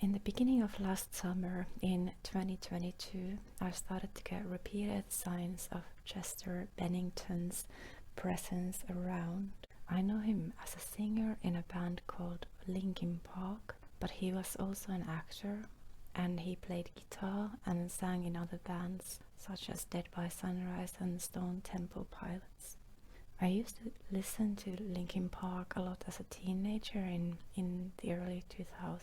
In the beginning of last summer, in 2022, I started to get repeated signs of Chester Bennington's presence around. I know him as a singer in a band called Linkin Park, but he was also an actor, and he played guitar and sang in other bands such as Dead by Sunrise and Stone Temple Pilots. I used to listen to Linkin Park a lot as a teenager in the early 2000s.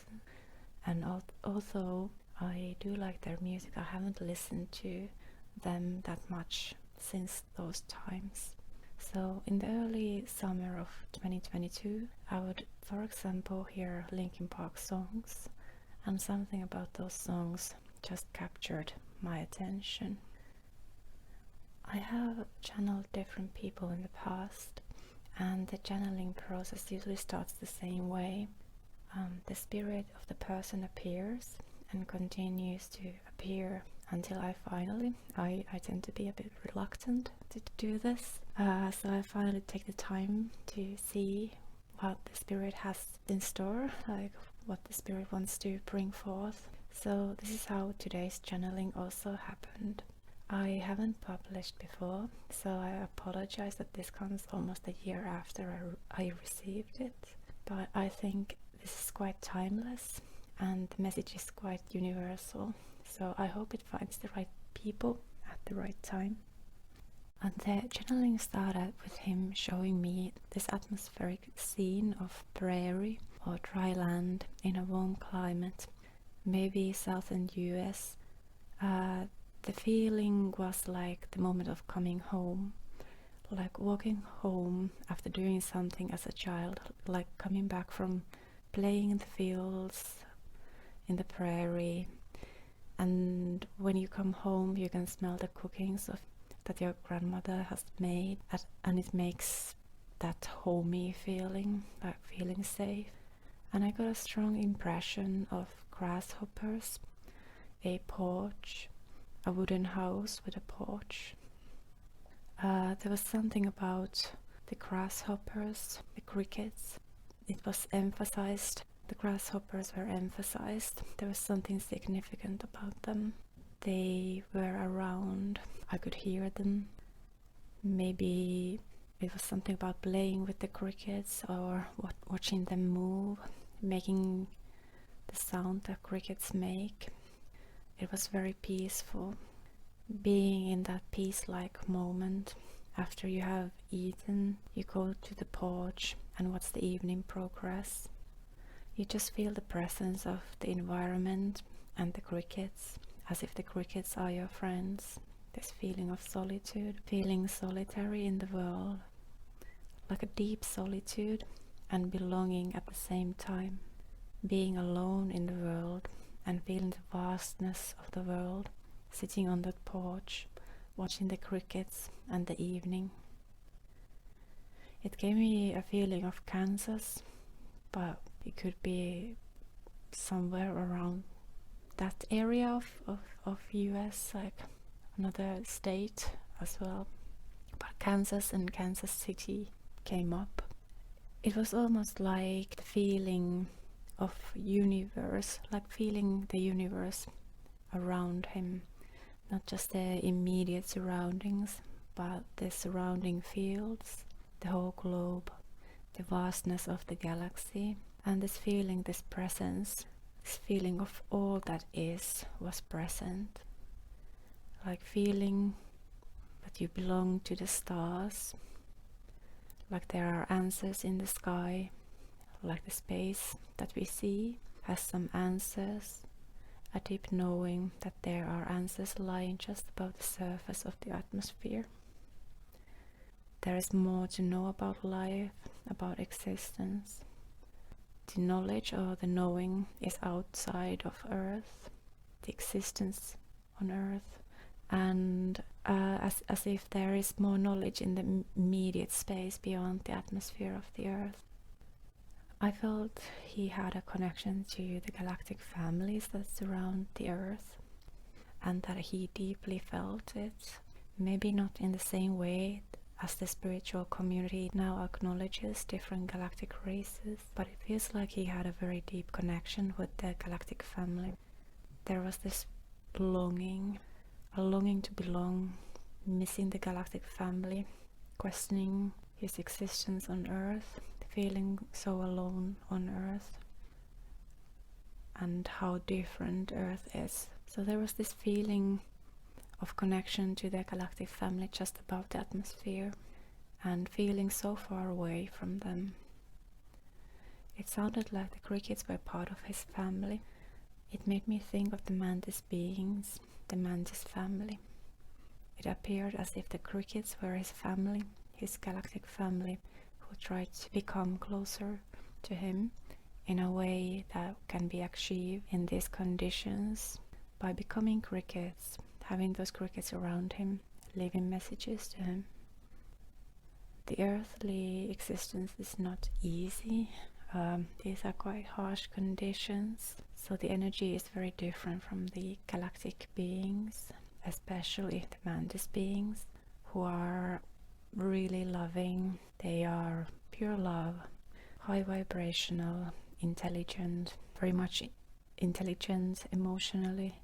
And also I do like their music. I haven't listened to them that much since those times. So in the early summer of 2022, I would, for example, hear Linkin Park songs, and something about those songs just captured my attention. I have channeled different people in the past, and the channeling process usually starts the same way. The spirit of the person appears and continues to appear until I tend to be a bit reluctant to do this. So I finally take the time to see what the spirit has in store, like what the spirit wants to bring forth. So this is how today's channeling also happened. I haven't published before, so I apologize that this comes almost a year after I received it. But I think this is quite timeless and the message is quite universal, so I hope it finds the right people at the right time. And the channeling started with him showing me this atmospheric scene of prairie or dry land in a warm climate, maybe southern US. The feeling was like the moment of coming home, like walking home after doing something as a child, like coming back from playing in the fields, in the prairie, and when you come home you can smell the cookings that your grandmother has made, and it makes that homey feeling, like feeling safe. And I got a strong impression of grasshoppers, a porch, a wooden house with a porch. There was something about the grasshoppers, the crickets. It was emphasized, the grasshoppers were emphasized. There was something significant about them. They were around, I could hear them. Maybe it was something about playing with the crickets or watching them move, making the sound that crickets make. It was very peaceful. Being in that peace-like moment, after you have eaten, you go to the porch and watch the evening progress. You just feel the presence of the environment and the crickets, as if the crickets are your friends. This feeling of solitude, feeling solitary in the world, like a deep solitude and belonging at the same time. Being alone in the world and feeling the vastness of the world, sitting on that porch, watching the crickets and the evening. It gave me a feeling of Kansas, but it could be somewhere around that area of US, like another state as well. But Kansas and Kansas City came up. It was almost like the feeling of universe, like feeling the universe around him, not just the immediate surroundings, but the surrounding fields, the whole globe, the vastness of the galaxy, and this feeling, this presence, this feeling of all that is was present, like feeling that you belong to the stars, like there are answers in the sky, like the space that we see has some answers, a deep knowing that there are answers lying just above the surface of the atmosphere. There is more to know about life, about existence. The knowledge or the knowing is outside of Earth, the existence on Earth, and as if there is more knowledge in the immediate space beyond the atmosphere of the Earth. I felt he had a connection to the galactic families that surround the Earth, and that he deeply felt it. Maybe not in the same way as the spiritual community now acknowledges different galactic races, but it feels like he had a very deep connection with the galactic family. There was this longing, a longing to belong, missing the galactic family, questioning his existence on Earth, feeling so alone on Earth, and how different Earth is. So there was this feeling of connection to the galactic family just above the atmosphere, and feeling so far away from them. It sounded like the crickets were part of his family. It made me think of the mantis beings, the mantis family. It appeared as if the crickets were his family, his galactic family, who tried to become closer to him in a way that can be achieved in these conditions by becoming crickets, having those crickets around him, leaving messages to him. The earthly existence is not easy. These are quite harsh conditions, so the energy is very different from the galactic beings, especially the mantis beings, who are really loving. They are pure love, high vibrational, intelligent, very much intelligent emotionally,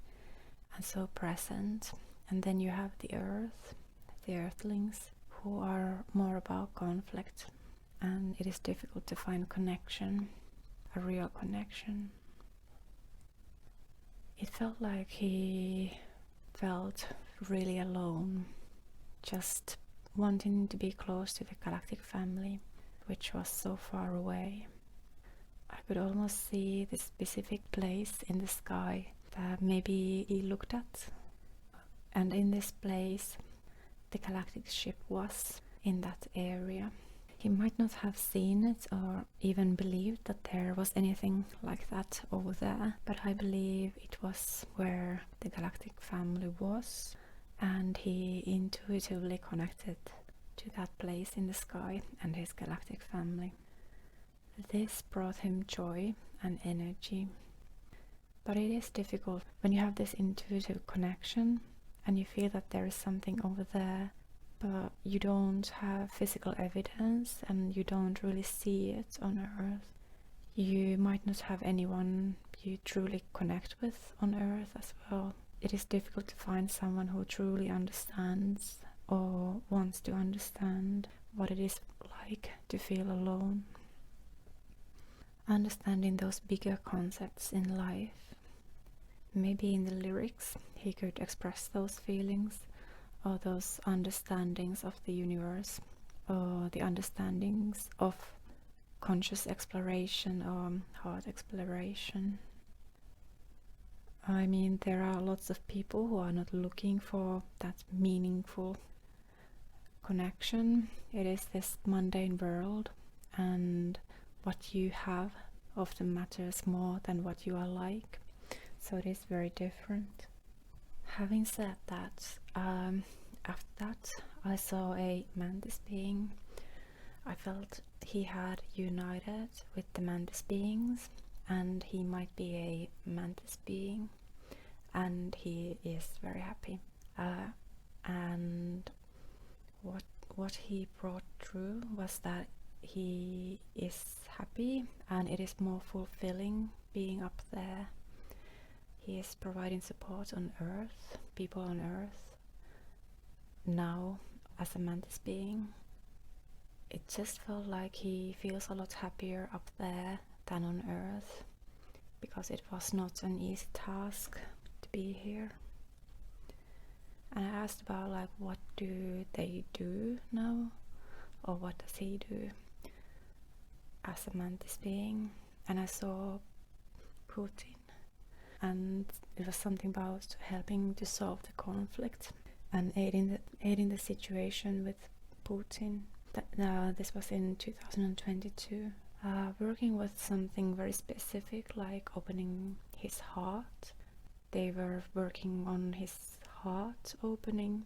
and so present. And then you have the earth, the earthlings, who are more about conflict, and it is difficult to find connection, a real connection. It felt like he felt really alone, just wanting to be close to the galactic family, which was so far away. I could almost see this specific place in the sky that maybe he looked at, and in this place the galactic ship was in that area. He might not have seen it or even believed that there was anything like that over there, but I believe it was where the galactic family was, and he intuitively connected to that place in the sky and his galactic family. This brought him joy and energy. But it is difficult when you have this intuitive connection and you feel that there is something over there, but you don't have physical evidence and you don't really see it on Earth. You might not have anyone you truly connect with on Earth as well. It is difficult to find someone who truly understands or wants to understand what it is like to feel alone. Understanding those bigger concepts in life. Maybe in the lyrics he could express those feelings, or those understandings of the universe, or the understandings of conscious exploration or heart exploration. I mean, there are lots of people who are not looking for that meaningful connection. It is this mundane world, and what you have often matters more than what you are like. So it is very different. Having said that, after that I saw a mantis being. I felt he had united with the mantis beings, and he might be a mantis being, and he is very happy. And what he brought through was that he is happy, and it is more fulfilling being up there. He is providing support on Earth, people on Earth, now as a mantis being. It just felt like he feels a lot happier up there than on Earth, because it was not an easy task to be here. And I asked about like, what do they do now, or what does he do as a mantis being? And I saw Putin, and it was something about helping to solve the conflict and aiding the situation with Putin. This was in 2022. Working with something very specific, like opening his heart. They were working on his heart opening,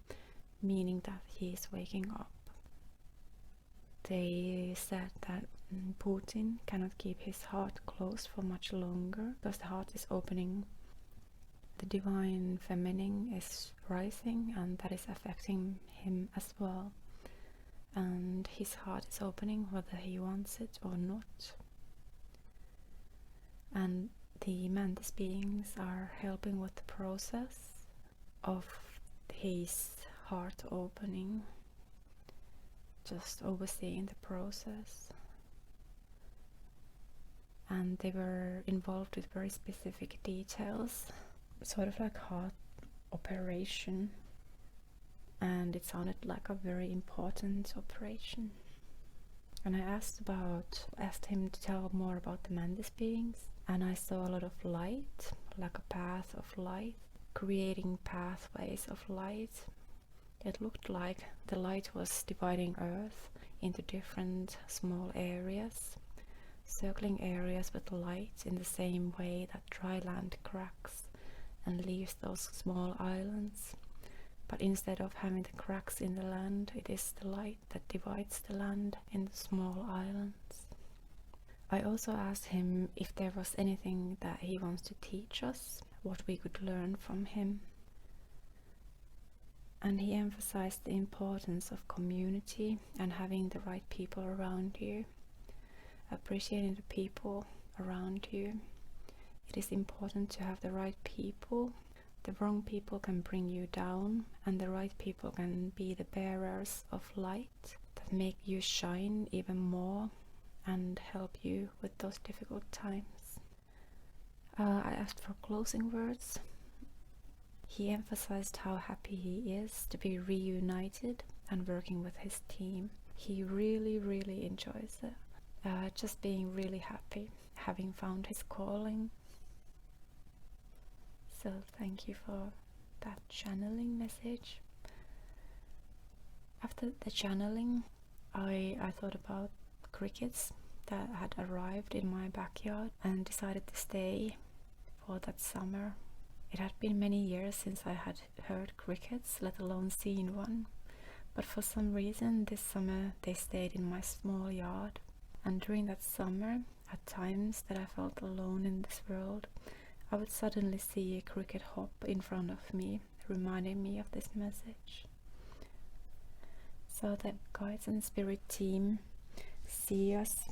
meaning that he is waking up. They said that Putin cannot keep his heart closed for much longer, because the heart is opening. The divine feminine is rising, and that is affecting him as well. and his heart is opening whether he wants it or not. And the mantis beings are helping with the process of his heart opening, just overseeing the process. And they were involved with very specific details, sort of like heart operation, and it sounded like a very important operation. And I asked him to tell more about the mantis beings, and I saw a lot of light, like a path of light, creating pathways of light. It looked like the light was dividing Earth into different small areas, circling areas with light in the same way that dry land cracks and leaves those small islands. But instead of having the cracks in the land, it is the light that divides the land into small islands. I also asked him if there was anything that he wants to teach us, what we could learn from him. And he emphasized the importance of community and having the right people around you, appreciating the people around you. It is important to have the right people. The wrong people can bring you down, and the right people can be the bearers of light that make you shine even more and help you with those difficult times. I asked for closing words. He emphasized how happy he is to be reunited and working with his team. He really, really enjoys it. Just being really happy, having found his calling. So thank you for that channeling message. After the channeling, I thought about crickets that had arrived in my backyard and decided to stay for that summer. It had been many years since I had heard crickets, let alone seen one, but for some reason this summer they stayed in my small yard. And during that summer, at times that I felt alone in this world, I would suddenly see a cricket hop in front of me, reminding me of this message. So the guides and spirit team see us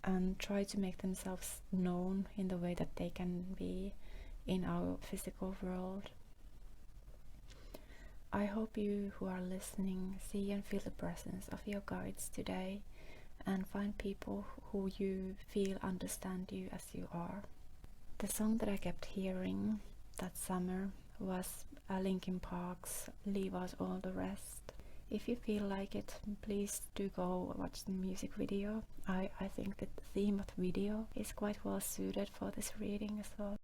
and try to make themselves known in the way that they can be in our physical world. I hope you who are listening see and feel the presence of your guides today and find people who you feel understand you as you are. The song that I kept hearing that summer was Linkin Park's Leave Out All the Rest. If you feel like it, please do go watch the music video. I think that the theme of the video is quite well suited for this reading as well.